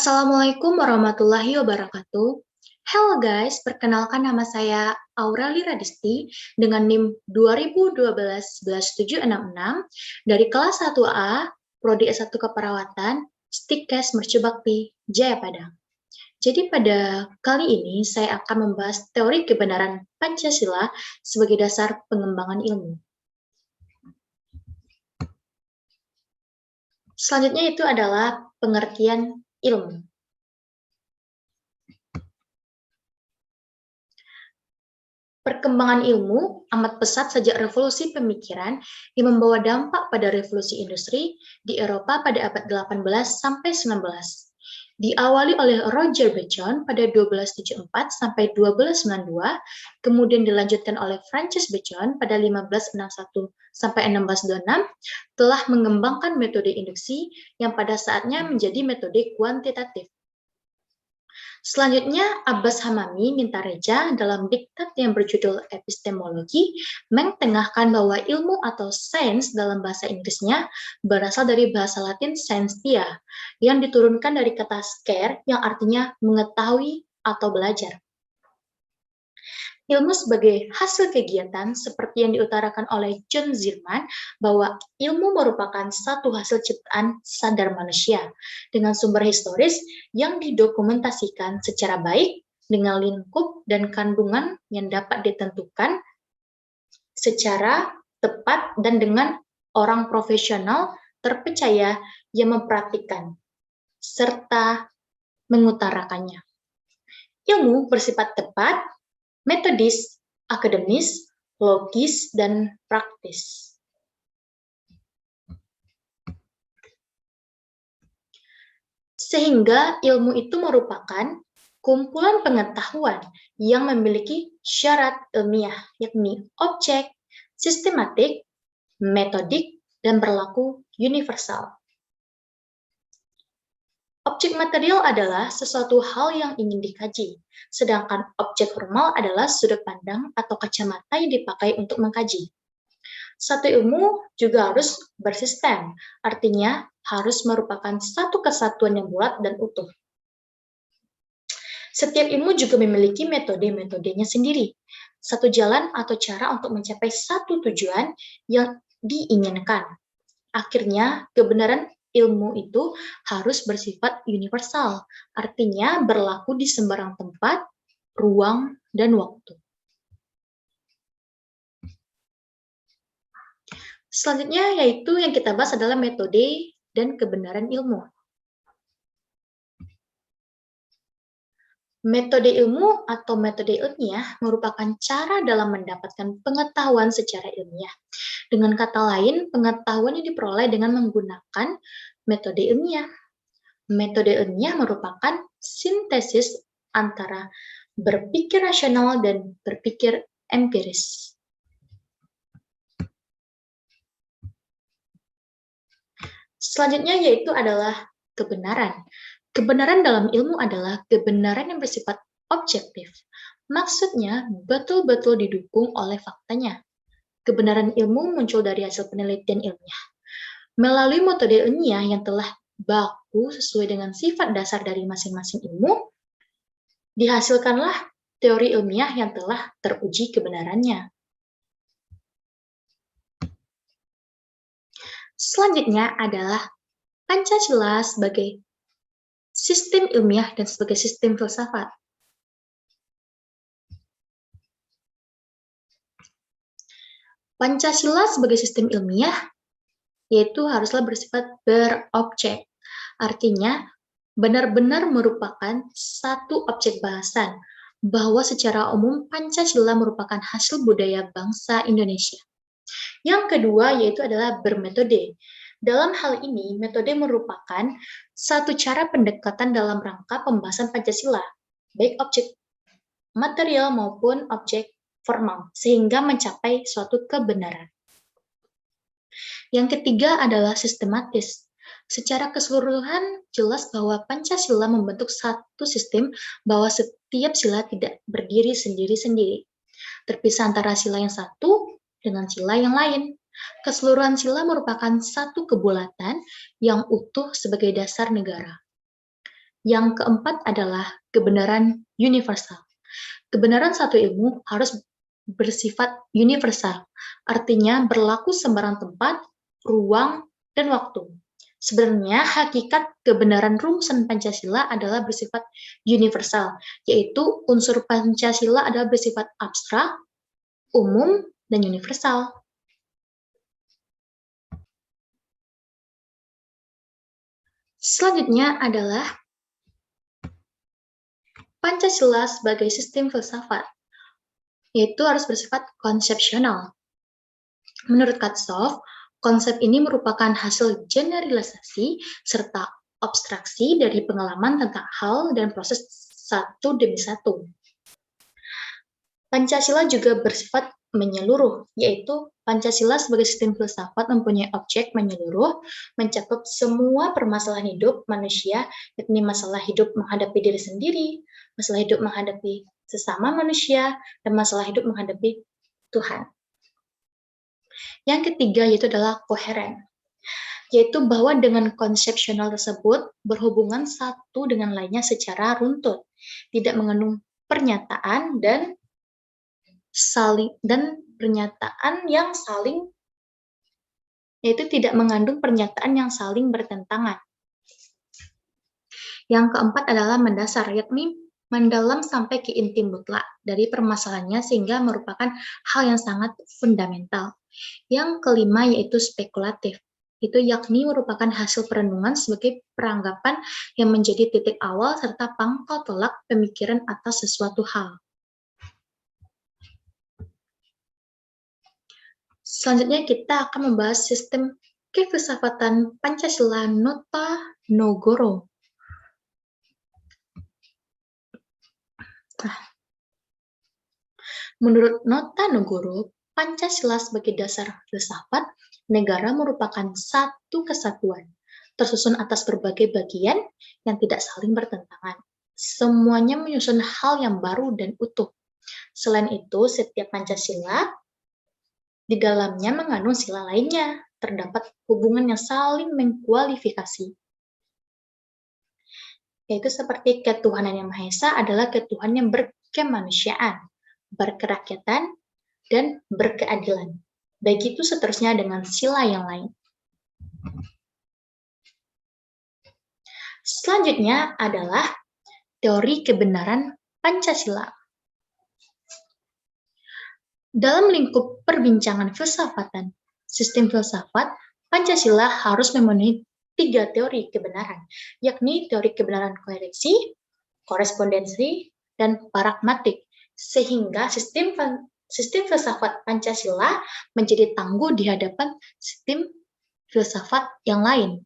Assalamualaikum warahmatullahi wabarakatuh. Hello guys, perkenalkan nama saya Aureli Radisti dengan NIM 2012-11766 dari kelas 1A, Prodi S1 Keperawatan, Stikes Mercubakti, Jayapadang. Jadi pada kali ini saya akan membahas teori kebenaran Pancasila sebagai dasar pengembangan ilmu. Selanjutnya itu adalah pengertian ilmu. Perkembangan ilmu amat pesat sejak revolusi pemikiran yang membawa dampak pada revolusi industri di Eropa pada abad 18 sampai 19. Diawali oleh Roger Bacon pada 1274 sampai 1292, kemudian dilanjutkan oleh Francis Bacon pada 1561 sampai 1626, telah mengembangkan metode induksi yang pada saatnya menjadi metode kuantitatif. Selanjutnya, Abbas Hamami Mintareja dalam diktat yang berjudul Epistemologi mentengahkan bahwa ilmu atau sains dalam bahasa Inggrisnya berasal dari bahasa Latin scientia yang diturunkan dari kata scare yang artinya mengetahui atau belajar. Ilmu sebagai hasil kegiatan seperti yang diutarakan oleh John Zimmerman bahwa ilmu merupakan satu hasil ciptaan sadar manusia dengan sumber historis yang didokumentasikan secara baik dengan lingkup dan kandungan yang dapat ditentukan secara tepat dan dengan orang profesional terpercaya yang mempraktikkan serta mengutarakannya. Ilmu bersifat tepat, metodis, akademis, logis, dan praktis. Sehingga ilmu itu merupakan kumpulan pengetahuan yang memiliki syarat ilmiah, yakni objek, sistematik, metodik, dan berlaku universal. Objek material adalah sesuatu hal yang ingin dikaji, sedangkan objek formal adalah sudut pandang atau kacamata yang dipakai untuk mengkaji. Satu ilmu juga harus bersistem, artinya harus merupakan satu kesatuan yang bulat dan utuh. Setiap ilmu juga memiliki metode-metodenya sendiri, satu jalan atau cara untuk mencapai satu tujuan yang diinginkan. Akhirnya, kebenaran ilmu itu harus bersifat universal, artinya berlaku di sembarang tempat, ruang, dan waktu. Selanjutnya yaitu yang kita bahas adalah metode dan kebenaran ilmu. Metode ilmu atau metode ilmiah merupakan cara dalam mendapatkan pengetahuan secara ilmiah. Dengan kata lain, pengetahuan yang diperoleh dengan menggunakan metode ilmiah. Metode ilmiah merupakan sintesis antara berpikir rasional dan berpikir empiris. Selanjutnya yaitu adalah kebenaran. Kebenaran dalam ilmu adalah kebenaran yang bersifat objektif. Maksudnya betul-betul didukung oleh faktanya. Kebenaran ilmu muncul dari hasil penelitian ilmiah. Melalui metode ilmiah yang telah baku sesuai dengan sifat dasar dari masing-masing ilmu, dihasilkanlah teori ilmiah yang telah teruji kebenarannya. Selanjutnya adalah Pancasila sebagai sistem ilmiah dan sebagai sistem filsafat. Pancasila sebagai sistem ilmiah yaitu haruslah bersifat berobjek. Artinya, benar-benar merupakan satu objek bahasan, bahwa secara umum Pancasila merupakan hasil budaya bangsa Indonesia. Yang kedua yaitu adalah bermetode. Dalam hal ini, metode merupakan satu cara pendekatan dalam rangka pembahasan Pancasila, baik objek material maupun objek formal, sehingga mencapai suatu kebenaran. Yang ketiga adalah sistematis. Secara keseluruhan, jelas bahwa Pancasila membentuk satu sistem bahwa setiap sila tidak berdiri sendiri-sendiri, terpisah antara sila yang satu dengan sila yang lain. Keseluruhan sila merupakan satu kebulatan yang utuh sebagai dasar negara. Yang keempat adalah kebenaran universal. Kebenaran satu ilmu harus bersifat universal, artinya berlaku sembarang tempat, ruang, dan waktu. Sebenarnya hakikat kebenaran rumusan Pancasila adalah bersifat universal, yaitu unsur Pancasila adalah bersifat abstrak, umum, dan universal. Selanjutnya adalah Pancasila sebagai sistem filsafat, yaitu harus bersifat konsepsional. Menurut Katsof, konsep ini merupakan hasil generalisasi serta abstraksi dari pengalaman tentang hal dan proses satu demi satu. Pancasila juga bersifat menyeluruh, yaitu Pancasila sebagai sistem filsafat mempunyai objek menyeluruh, mencakup semua permasalahan hidup manusia, yakni masalah hidup menghadapi diri sendiri, masalah hidup menghadapi sesama manusia, dan masalah hidup menghadapi Tuhan. Yang ketiga yaitu adalah koheren, yaitu bahwa dengan konsepsional tersebut berhubungan satu dengan lainnya secara runtut, tidak mengandung pernyataan dan pernyataan yang saling, yaitu tidak mengandung pernyataan yang saling bertentangan. Yang keempat adalah mendasar, yakni mendalam sampai ke inti mutlak dari permasalahannya sehingga merupakan hal yang sangat fundamental. Yang kelima yaitu spekulatif, itu yakni merupakan hasil perenungan sebagai peranggapan yang menjadi titik awal serta pangkal tolak pemikiran atas sesuatu hal. Selanjutnya kita akan membahas sistem kefilsafatan Pancasila Nota Nogoro. Menurut Nota Nogoro, Pancasila sebagai dasar filsafat negara merupakan satu kesatuan, tersusun atas berbagai bagian yang tidak saling bertentangan. Semuanya menyusun hal yang baru dan utuh. Selain itu, setiap Pancasila di dalamnya mengandung sila lainnya, terdapat hubungan yang saling mengkualifikasi. Yaitu seperti ketuhanan yang Maha Esa adalah ketuhanan yang berkemanusiaan, berkerakyatan, dan berkeadilan. Begitu seterusnya dengan sila yang lain. Selanjutnya adalah teori kebenaran Pancasila. Dalam lingkup perbincangan filsafatan, sistem filsafat, Pancasila harus memenuhi 3 teori kebenaran, yakni teori kebenaran koherensi, korespondensi, dan pragmatik, sehingga sistem filsafat Pancasila menjadi tangguh di hadapan sistem filsafat yang lain.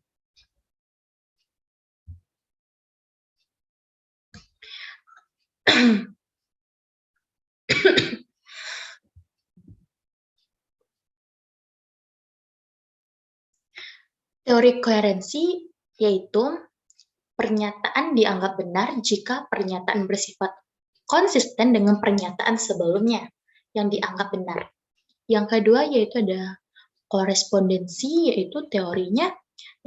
Teori koherensi yaitu pernyataan dianggap benar jika pernyataan bersifat konsisten dengan pernyataan sebelumnya yang dianggap benar. Yang kedua yaitu ada korespondensi, yaitu teorinya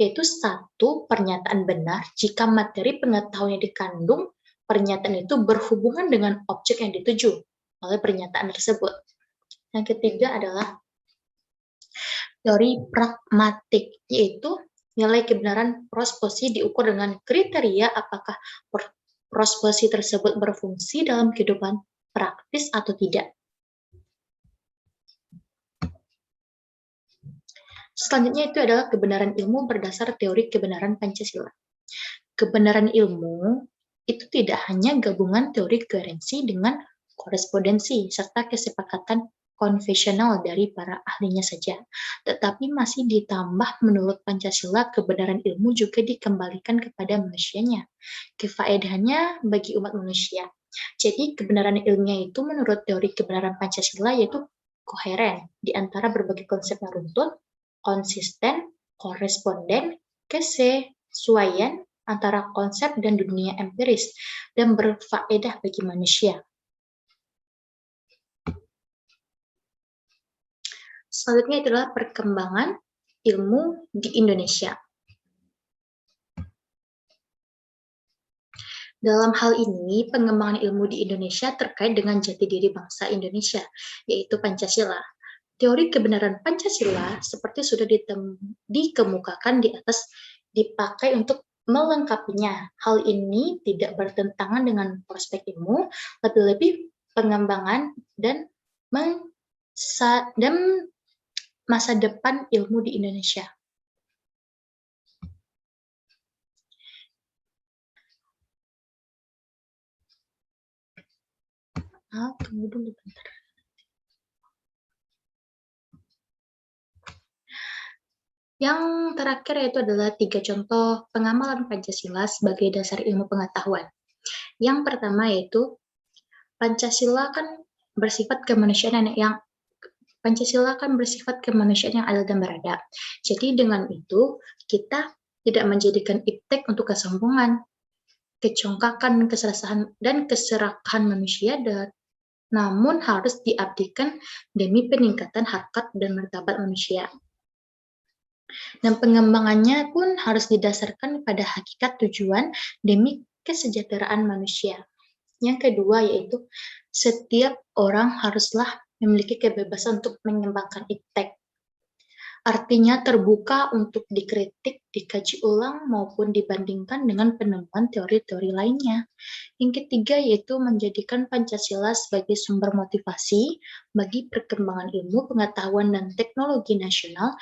yaitu satu pernyataan benar jika materi pengetahuan yang dikandung pernyataan itu berhubungan dengan objek yang dituju oleh pernyataan tersebut. Yang ketiga adalah teori pragmatik, yaitu nilai kebenaran prosposi diukur dengan kriteria apakah prosposi tersebut berfungsi dalam kehidupan praktis atau tidak. Selanjutnya itu adalah kebenaran ilmu berdasar teori kebenaran Pancasila. Kebenaran ilmu itu tidak hanya gabungan teori koherensi dengan korespondensi serta kesepakatan konvensional dari para ahlinya saja, tetapi masih ditambah menurut Pancasila kebenaran ilmu juga dikembalikan kepada manusianya, kefaedahannya bagi umat manusia. Jadi kebenaran ilmiah itu menurut teori kebenaran Pancasila yaitu koheren di antara berbagai konsep yang runtut, konsisten, koresponden, kesesuaian antara konsep dan dunia empiris, dan berfaedah bagi manusia. Selanjutnya adalah perkembangan ilmu di Indonesia. Dalam hal ini, pengembangan ilmu di Indonesia terkait dengan jati diri bangsa Indonesia, yaitu Pancasila. Teori kebenaran Pancasila, seperti sudah dikemukakan di atas, dipakai untuk melengkapinya. Hal ini tidak bertentangan dengan prospek ilmu, lebih-lebih pengembangan dan masa depan ilmu di Indonesia. Tunggu dulu bentar. Yang terakhir yaitu adalah 3 contoh pengamalan Pancasila sebagai dasar ilmu pengetahuan. Yang pertama yaitu Pancasila kan bersifat kemanusiaan yang adil dan beradab. Jadi dengan itu kita tidak menjadikan iptek untuk kesombongan, kecongkakan, keserakahan manusia, namun harus diabdikan demi peningkatan harkat dan martabat manusia. Dan pengembangannya pun harus didasarkan pada hakikat tujuan demi kesejahteraan manusia. Yang kedua yaitu setiap orang haruslah memiliki kebebasan untuk mengembangkan iptek. Artinya terbuka untuk dikritik, dikaji ulang, maupun dibandingkan dengan penemuan teori-teori lainnya. Yang ketiga yaitu menjadikan Pancasila sebagai sumber motivasi bagi perkembangan ilmu, pengetahuan, dan teknologi nasional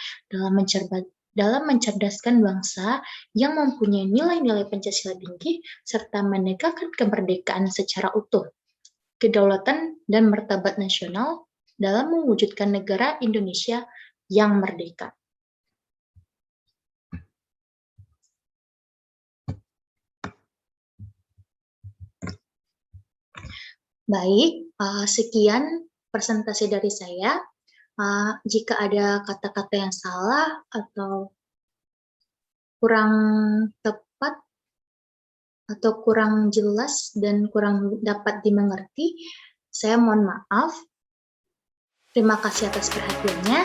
dalam mencerdaskan bangsa yang mempunyai nilai-nilai Pancasila tinggi serta menegakkan kemerdekaan secara utuh, kedaulatan dan martabat nasional dalam mewujudkan negara Indonesia yang merdeka. Baik, sekian presentasi dari saya. Jika ada kata-kata yang salah atau kurang tepat atau kurang jelas dan kurang dapat dimengerti, saya mohon maaf. Terima kasih atas perhatiannya.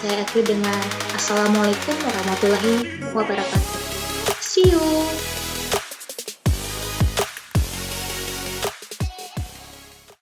Saya akhiri dengan Assalamualaikum warahmatullahi wabarakatuh. See you!